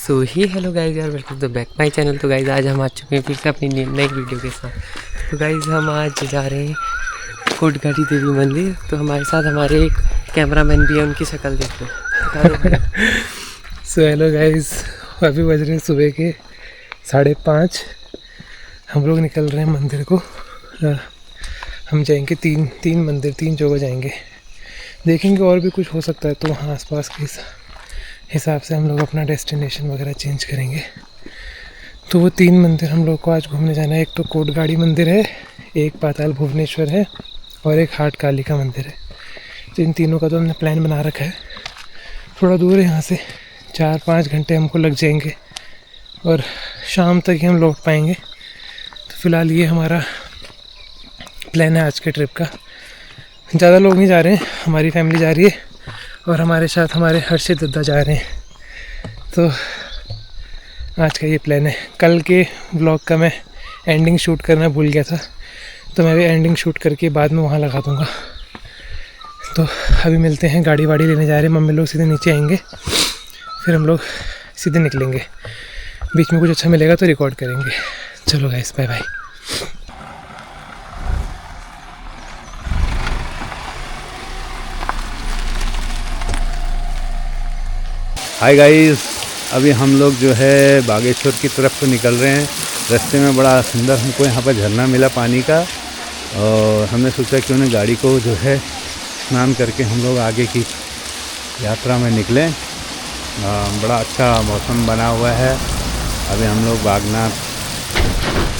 सो hi hello guys यार, welcome to back my channel. तो guys आज हम आ चुके हैं फिर से अपनी नई वीडियो के साथ। तो गाइज हम आज जा रहे हैं कोटगाड़ी देवी मंदिर। तो हमारे साथ हमारे एक कैमरामैन भी है, उनकी शक्ल देख लो। सो हेलो गाइज, अभी बज रहे हैं सुबह के 5:30। हम लोग निकल रहे हैं मंदिर को। हम जाएंगे तीन मंदिर, 3 जगह जाएंगे। देखेंगे और भी कुछ हो सकता है तो वहाँ आसपास के हिसाब से हम लोग अपना डेस्टिनेशन वगैरह चेंज करेंगे। तो वो 3 मंदिर हम लोग को आज घूमने जाना है। एक तो कोटगाड़ी मंदिर है, एक पाताल भुवनेश्वर है और एक हाट काली का मंदिर है। तो इन तीनों का तो हमने प्लान बना रखा है। थोड़ा दूर है यहाँ से, 4-5 घंटे हमको लग जाएंगे और शाम तक ही हम लौट पाएंगे। तो फ़िलहाल ये हमारा प्लान है आज के ट्रिप का। ज़्यादा लोग नहीं जा रहे हैं, हमारी फैमिली जा रही है और हमारे साथ हमारे हर्षित दद्दा जा रहे हैं। तो आज का ये प्लान है। कल के व्लॉग का मैं एंडिंग शूट करना भूल गया था, तो मैं भी एंडिंग शूट करके बाद में वहाँ लगा दूँगा। तो अभी मिलते हैं, गाड़ी वाड़ी लेने जा रहे हैं। मम्मी लोग सीधे नीचे आएंगे, फिर हम लोग सीधे निकलेंगे। बीच में कुछ अच्छा मिलेगा तो रिकॉर्ड करेंगे। चलो guys, bye bye. Hi guys, अभी हम लोग जो है बागेश्वर की तरफ को निकल रहे हैं। रास्ते में बड़ा सुंदर हमको यहाँ पर झरना मिला पानी का, और हमने सोचा कि उन्हें गाड़ी को जो है स्नान करके हम लोग आगे की यात्रा में निकलें। बड़ा अच्छा मौसम बना हुआ है। अभी हम लोग बागनाथ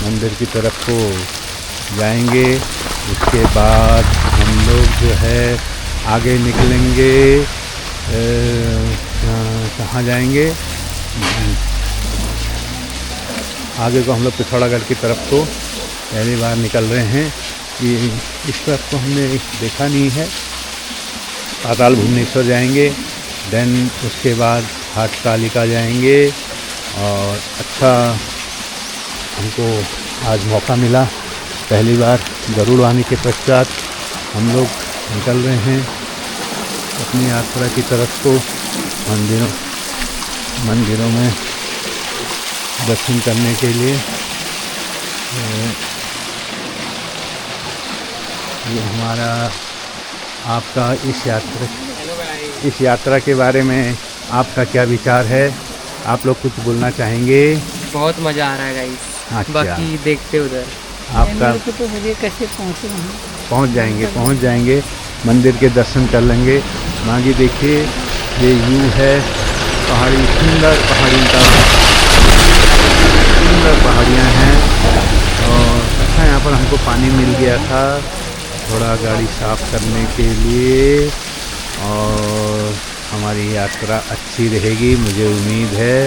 मंदिर की तरफ को जाएंगे। उसके बाद हम लोग जो है आगे निकलेंगे। कहाँ जाएंगे? आगे को हम लोग पिथौरागढ़ की तरफ को पहली बार निकल रहे हैं। ये इस तरफ को हमने देखा नहीं है। पाताल भुवनेश्वर जाएंगे, देन उसके बाद हाट काली का जाएंगे। और अच्छा हमको आज मौका मिला, पहली बार गरुड़वाणी के पश्चात हम लोग निकल रहे हैं अपनी यात्रा की तरफ को। मंदिरों में दर्शन करने के लिए। ये हमारा आपका इस यात्रा के बारे में आपका क्या विचार है? आप लोग कुछ बोलना चाहेंगे? बहुत मज़ा आ रहा है गाइस। अच्छा। बाकी देखते उधर आपका तो कैसे पहुँचे वहाँ? पहुँच जाएंगे, मंदिर के दर्शन कर लेंगे। आगे देखिए, ये व्यू है पहाड़ी, सुंदर पहाड़ियाँ हैं। और अच्छा, यहाँ पर हमको पानी मिल गया था थोड़ा गाड़ी साफ़ करने के लिए। और हमारी यात्रा अच्छी रहेगी, मुझे उम्मीद है।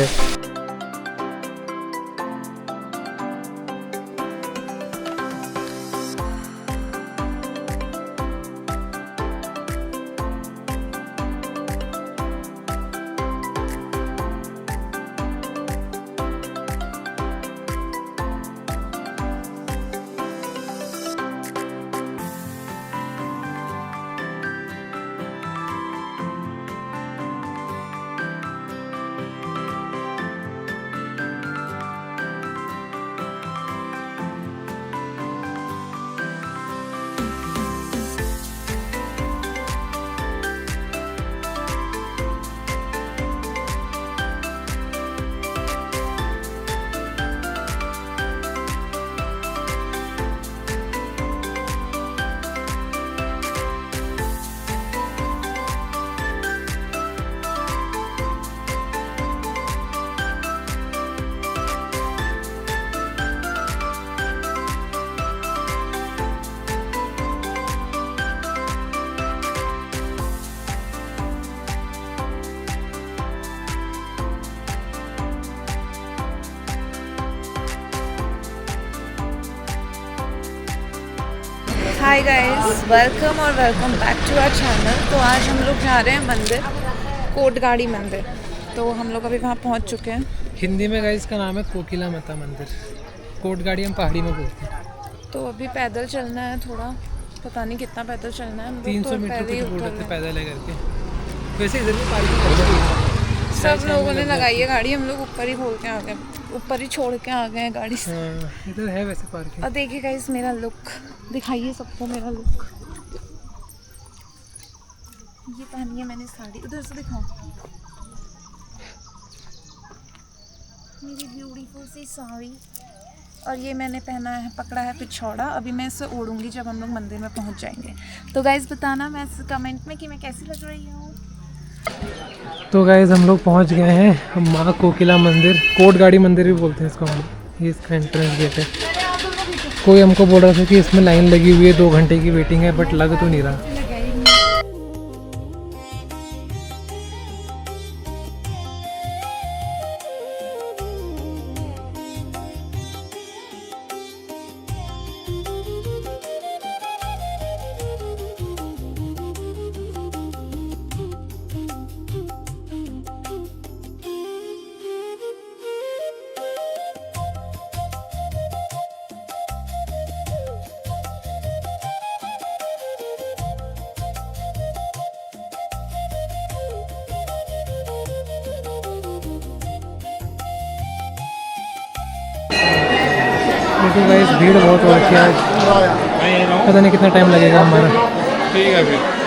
Hi guys, welcome back to our channel. तो आज हम लोग जा रहे हैं मंदिर, कोटगाड़ी मंदिर। तो हम लोग अभी वहाँ पहुँच चुके हैं। हिंदी में गाइस का नाम है कोकिला माता मंदिर। कोटगाड़ी हम पहाड़ी में बोलते हैं। तो अभी पैदल चलना है, थोड़ा पता नहीं कितना पैदल चलना है। 300 मीटर कुछ बोल रहे थे पैदल है करके। वैसे इधर भी पार्किंग सब लोगों ने लगाई है गाड़ी, हम लोग ऊपर ही खोल के आ गए, ऊपर ही छोड़ के आ गए हैं गाड़ी से। इधर है वैसे पार्किंग। और देखिए गाइस मेरा लुक दिखाइए सबको, मेरा लुक ये पहनी है मैंने साड़ी, उधर से दिखाओ मेरी ब्यूटीफुल सी साड़ी। और ये मैंने पहना है, पकड़ा है पिछौड़ा, अभी मैं इसे ओढ़ूंगी जब हम लोग मंदिर में पहुंच जाएंगे। तो गाइस बताना मैं कमेंट में कि मैं कैसी लग रही हूँ। तो गाइस हम लोग पहुंच गए हैं माँ कोकिला मंदिर, कोट गाड़ी मंदिर भी बोलते हैं इसको हम लोग। ये इसका एंट्रेंस गेट है। कोई हमको बोल रहा था कि इसमें लाइन लगी हुई है, 2 घंटे की वेटिंग है, बट लग तो नहीं रहा। देखो गाइस भीड़ बहुत हो रखी है आज, पता नहीं कितना टाइम लगेगा हमारा। ठीक है फिर।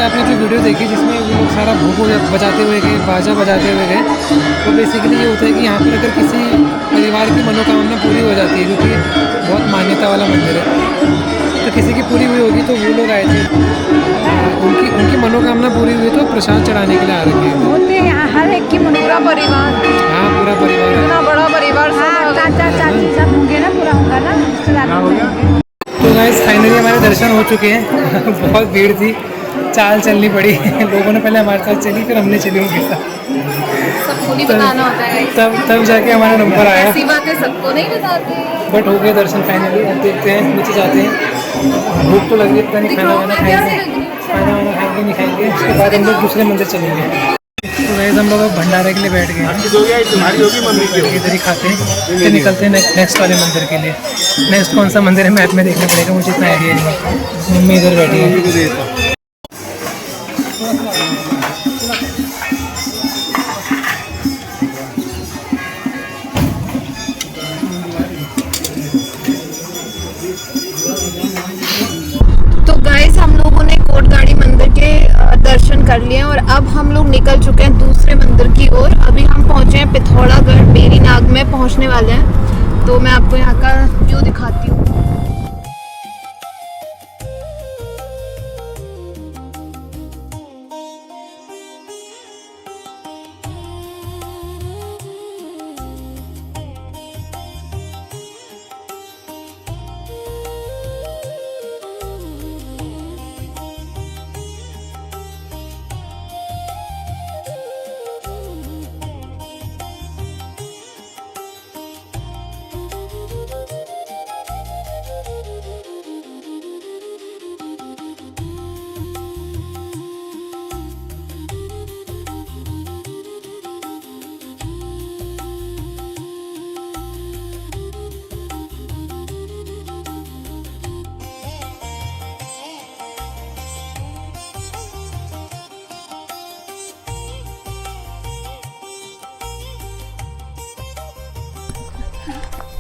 आपने जो वीडियो देखी जिसमें वो लोग सारा भोग बजाते हुए गए, बाजा बजाते हुए गए, तो बेसिकली ये होता है कि यहाँ पर अगर किसी परिवार की मनोकामना पूरी हो जाती है, क्योंकि बहुत मान्यता वाला मंदिर है, तो किसी की पूरी हुई होगी तो वो लोग आए थे, उनकी मनोकामना पूरी हुई तो प्रसाद चढ़ाने के लिए आ रखे हैं। होते हैं यहाँ हर एक की पूरा परिवार, हाँ पूरा परिवार, इतना बड़ा परिवार, चाचा चाची सब होंगे ना, पूरा होगा ना रिश्तेदार। तो गाइस फाइनली हमारे दर्शन हो चुके हैं। बहुत भीड़ थी, चाल चलनी पड़ी। लोगों ने पहले हमारे साथ चली, फिर हमने चली उनके साथ। सबको नहीं बताना होता है, तब जाके हमारा नंबर आया। ऐसी बातें सबको नहीं बताते। बट हो गए दर्शन फाइनली। अब देखते हैं, नीचे जाते हैं। भूख तो लग रही है, पता नहीं खाना वाना खाएंगे, नहीं खाएंगे। उसके बाद हम लोग दूसरे मंदिर चलेंगे। तो गाइस हम लोग अब भंडारे के लिए बैठ गए हैं, इधर ही खाते हैं, फिर निकलते हैं नेक्स्ट वाले मंदिर के लिए। नेक्स्ट कौन सा मंदिर है मैप में देखना पड़ेगा, मुझे इतना आइडिया नहीं। मम्मी इधर बैठी है। तो गाइस हम लोगों ने कोटगाड़ी मंदिर के दर्शन कर लिए और अब हम लोग निकल चुके हैं दूसरे मंदिर की ओर। अभी हम पहुंचे हैं पिथौरागढ़, बेरी नाग में पहुंचने वाले हैं। तो मैं आपको यहाँ का व्यू दिखाती हूँ।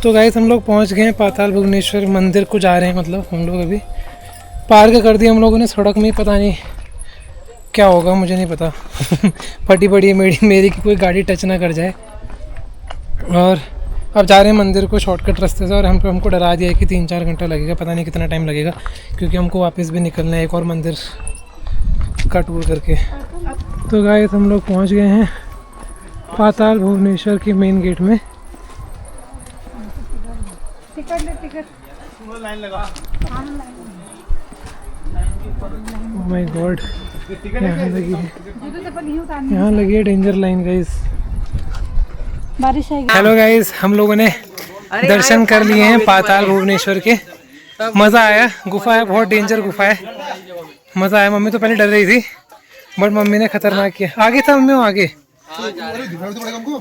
तो गाइस हम लोग पहुंच गए हैं पाताल भुवनेश्वर मंदिर को जा रहे हैं, मतलब हम लोग अभी पार्क कर दिया हम लोगों ने सड़क में, पता नहीं क्या होगा मुझे नहीं पता फटी पड़ी है मेरी की कोई गाड़ी टच ना कर जाए। और अब जा रहे हैं मंदिर को शॉर्टकट रास्ते से, और हमको डरा दिया है कि 3-4 घंटा लगेगा, पता नहीं कितना टाइम लगेगा, क्योंकि हमको वापस भी निकलना है एक और मंदिर का टूर करके। तो गाइस हम लोग पहुंच गए हैं पाताल भुवनेश्वर की मेन गेट में। ओह माय गॉड, यहाँ लगी है डेंजर लाइन गाइस। बारिश आएगी। हेलो गाइस, हम लोगों ने दर्शन कर लिए हैं पाताल भुवनेश्वर के। मज़ा आया, गुफा है, बहुत डेंजर गुफा है, मज़ा आया। मम्मी तो पहले डर रही थी बट मम्मी ने खतरनाक किया। आगे था मम्मी, वो आगे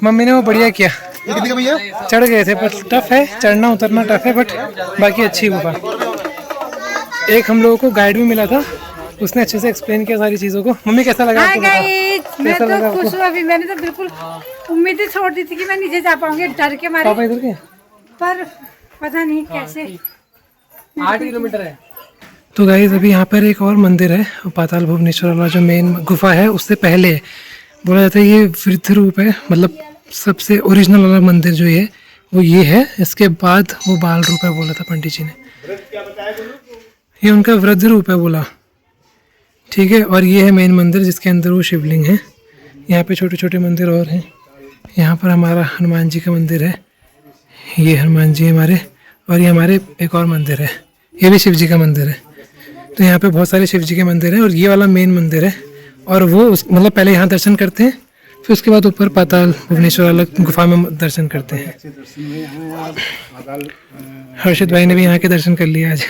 मम्मी ने वो बढ़िया किया, चढ़ गए थे, पर टफ है चढ़ना उतरना, टफ है बट बाकी अच्छी गुफा। एक हम लोगों को गाइड भी मिला था, उसने अच्छे से एक्सप्लेन किया सारी चीज़ों को। मम्मी कैसा लगा आपको? मैं तो खुश हूँ अभी, मैंने तो बिल्कुल उम्मीद ही छोड़ दी थी कि मैं नीचे जा पाऊंगी डर के मारे, पापा इधर के, पर पता नहीं कैसे। 8 किलोमीटर है। तो गाइस अभी यहाँ पर एक और मंदिर है, पाताल भुवनेश्वर वाला जो मेन गुफा है उससे पहले है। बोला जाता है ये वृद्ध रूप है, मतलब सबसे ओरिजिनल वाला मंदिर जो ये वो ये है, इसके बाद वो बाल रूप है बोला था पंडित जी ने, ये उनका वृद्ध रूप है बोला, ठीक है। और ये है मेन मंदिर जिसके अंदर वो शिवलिंग है। यहाँ पे छोटे छोटे मंदिर और हैं। यहाँ पर हमारा हनुमान जी का मंदिर है, ये हनुमान जी हमारे, और ये हमारे एक और मंदिर है, ये भी शिव जी का मंदिर है। तो यहाँ पे बहुत सारे शिव जी के मंदिर हैं, और ये वाला मेन मंदिर है। और वो मतलब पहले यहाँ दर्शन करते हैं, फिर उसके बाद ऊपर पाताल भुवनेश्वर वाला गुफा में दर्शन करते हैं। हर्षित भाई ने भी यहाँ के दर्शन कर लिए आज।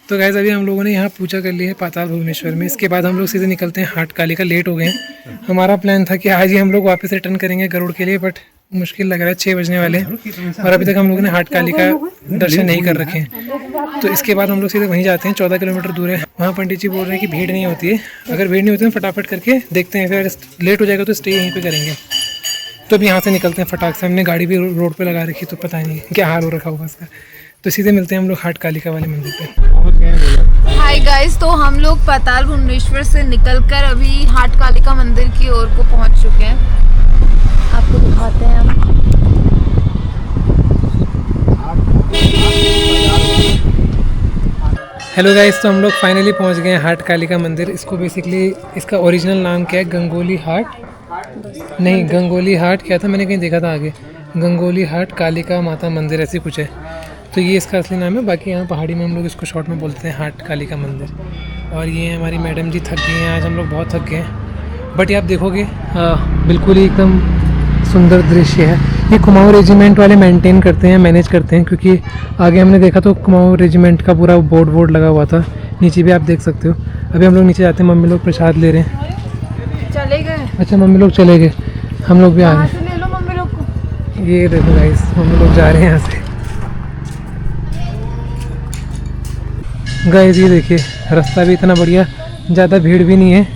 तो गाइस अभी हम लोगों ने यहाँ पूजा कर ली है पाताल भुवनेश्वर में। इसके बाद हम लोग सीधे निकलते हैं हाट काली का। लेट हो गए हैं, हमारा प्लान था कि आज ही हम लोग वापस रिटर्न करेंगे गरुड़ के लिए, बट मुश्किल लग रहा है, 6 बजने वाले हैं और अभी तक हम लोगों ने हाट काली का दर्शन नहीं कर रखे हैं। तो इसके बाद हम लोग सीधे वहीं जाते हैं, 14 किलोमीटर दूर है। वहाँ पंडित जी बोल रहे हैं कि भीड़ नहीं होती है, अगर भीड़ नहीं होती है फटाफट करके देखते हैं, फिर लेट हो जाएगा तो स्टे यहीं पे करेंगे। तो अभी यहाँ से निकलते हैं फटाक से, हमने गाड़ी भी रोड पे लगा रखी, तो पता नहीं क्या हाल हो रखा होगा उसका। तो सीधे मिलते हैं हम लोग हाट कालिका वाले मंदिर पे। हाय गाइस, तो हम लोग पाताल भुवनेश्वर से निकलकर अभी हाट कालिका मंदिर की ओर को पहुंच चुके हैं, आपको दिखाते हैं हम। हेलो गाइस, तो हम लोग फाइनली पहुंच गए हैं हाट कालिका मंदिर। इसको बेसिकली इसका ओरिजिनल नाम क्या है, गंगोली हाट, नहीं गंगोली हाट क्या था, मैंने कहीं देखा था आगे, गंगोली हाट कालिका माता मंदिर ऐसी कुछ है। तो ये इसका असली नाम है, बाकी यहाँ पहाड़ी में हम लोग इसको शॉर्ट में बोलते हैं हाट कालिका मंदिर। और ये हमारी मैडम जी थक गई हैं आज, हम लोग बहुत थक गए हैं, बट ये आप देखोगे बिल्कुल ही एकदम सुंदर दृश्य है। ये कुमाऊँ रेजिमेंट वाले मेंटेन करते हैं, मैनेज करते हैं, क्योंकि आगे हमने देखा तो कुमाऊँ रेजिमेंट का पूरा बोर्ड लगा हुआ था, नीचे भी आप देख सकते हो। अभी हम लोग नीचे जाते हैं, मम्मी लोग प्रसाद ले रहे हैं। चले गए? अच्छा मम्मी लोग चले गए, हम लोग भी आ गए। ले लो मम्मी लोग को। ये देखो गाइस, मम्मी लोग जा रहे हैं यहाँ से। गाइस ये देखिए, रास्ता भी इतना बढ़िया, ज़्यादा भीड़ भी नहीं है।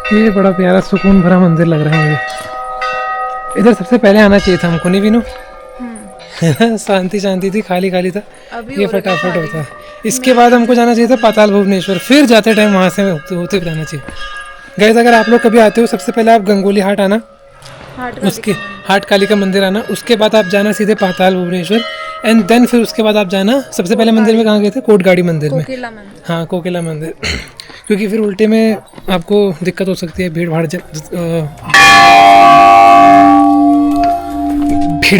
ये बड़ा प्यारा सुकून भरा मंदिर लग रहा है मुझे। इधर सबसे पहले आना चाहिए था हमको, नहीं बीनू? शांति शांति थी, खाली खाली था, ये फटाफट होता। इसके बाद हमको जाना चाहिए था पाताल भुवनेश्वर, फिर जाते टाइम वहाँ से होते हुए जाना चाहिए। गाइस अगर आप लोग कभी आते हो, सबसे पहले आप गंगोली हाट आना, उसके हाट कालिका मंदिर आना, उसके बाद आप जाना सीधे पाताल भुवनेश्वर, एंड देन फिर उसके बाद आप जाना, सबसे पहले मंदिर में कहाँ गए थे, कोटगाड़ी मंदिर में, हाँ कोकिला मंदिर क्योंकि फिर उल्टे में आपको दिक्कत हो सकती है, भीड़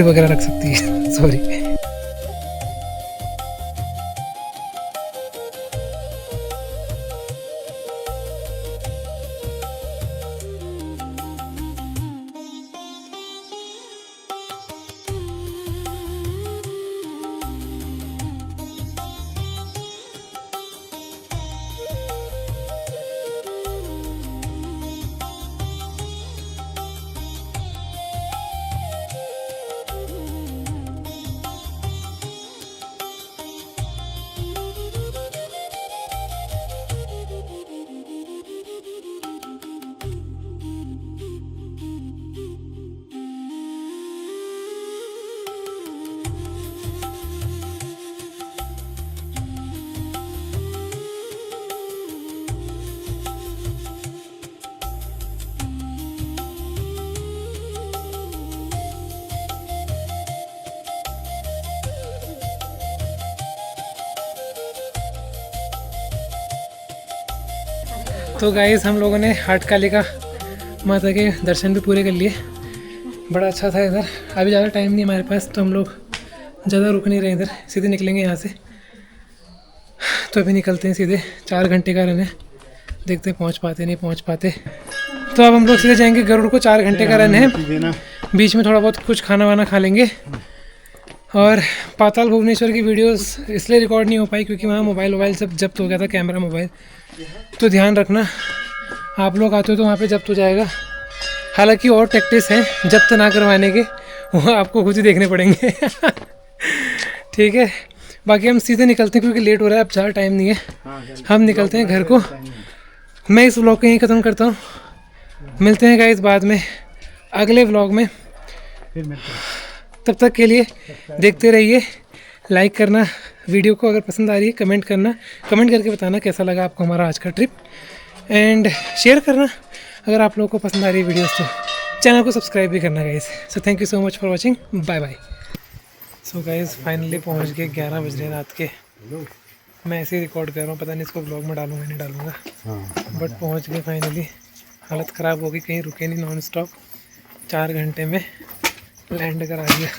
वगैरह रख सकती है सॉरी। तो गाइस हम लोगों ने हाट कालिका माता के दर्शन भी पूरे कर लिए। बड़ा अच्छा था इधर। अभी ज़्यादा टाइम नहीं हमारे पास, तो हम लोग ज़्यादा रुक नहीं रहे इधर, सीधे निकलेंगे यहाँ से। तो अभी निकलते हैं सीधे, 4 घंटे का रन है, देखते हैं पहुँच पाते नहीं पहुँच पाते। तो अब हम लोग सीधे जाएंगे गरुड़ को। 4 घंटे का रन है, बीच में थोड़ा बहुत कुछ खाना वाना खा लेंगे। और पाताल भुवनेश्वर की वीडियोस इसलिए रिकॉर्ड नहीं हो पाई क्योंकि वहाँ मोबाइल सब जब्त हो गया था, कैमरा मोबाइल। तो ध्यान रखना, आप लोग आते हो तो वहाँ पे जब्त हो जाएगा। हालांकि और टैक्टिस हैं जब्त ना करवाने के, वो आपको खुद ही देखने पड़ेंगे। ठीक है, बाकी हम सीधे निकलते हैं क्योंकि लेट हो रहा है, अब ज़्यादा टाइम नहीं है। हम निकलते हैं घर को। मैं इस व्लॉग को यहीं ख़त्म करता हूँ। मिलते हैं गाइस बाद में अगले व्लॉग में। तब तक के लिए देखते रहिए, लाइक करना वीडियो को, अगर पसंद आ रही है कमेंट करना, कमेंट करके बताना कैसा लगा आपको हमारा आज का ट्रिप, एंड शेयर करना अगर आप लोगों को पसंद आ रही है वीडियोस। तो चैनल को सब्सक्राइब भी करना guys. So thank you so much for watching, bye bye. So guys finally पहुंच गए, 11 बज रहे रात के। मैं ऐसे ही रिकॉर्ड कर रहा हूँ, पता नहीं इसको ब्लॉग में डालूंगा नहीं डालूंगा, बट पहुंच गए फाइनली। हालत ख़राब हो गई, कहीं रुके नहीं, नॉन स्टॉप 4 घंटे में लैंड करा दिया।